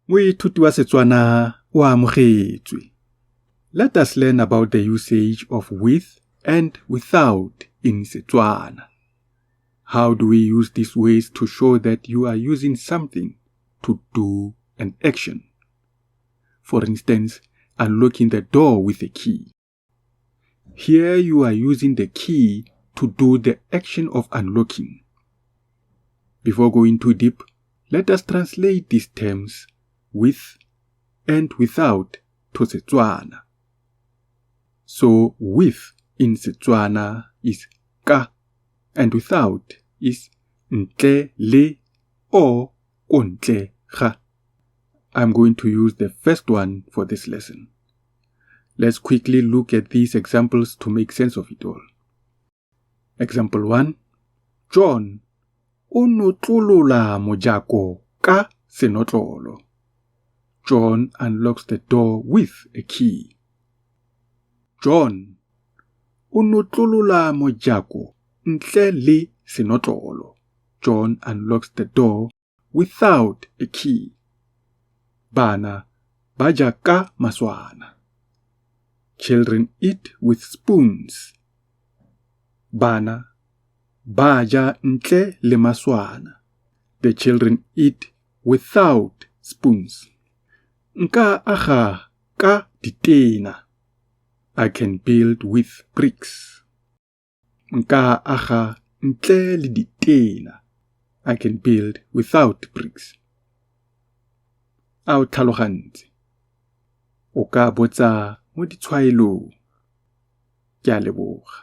Moithuti wa Setswana o amogetswe. Let us learn about the usage of with and without in Setswana. How do we use these ways to show that you are using something to do an action? For instance, unlocking the door with a key. Here you are using the key to do the action of unlocking. Before going too deep, let us translate these terms with and without to Setswana. So with in Setswana is ka, and without is ntle le or kontle ga. I'm going to use the first one for this lesson. Let's quickly look at these examples to make sense of it all. Example 1. John o notlolola mojako ka senotlolo. John unlocks the door with a key. John o notlolola mojako ntle le senotlolo. John unlocks the door without a key. Bana ba ja ka maswana. Children eat with spoons. Bana ba ja ntle le maswana. The children eat without spoons. Nka aga ka ditena. I can build with bricks. Nka aga ntle le ditena. I can build without bricks. A o tlhalogantse. O ka botsa mo ditshwaelong. Ke a leboga.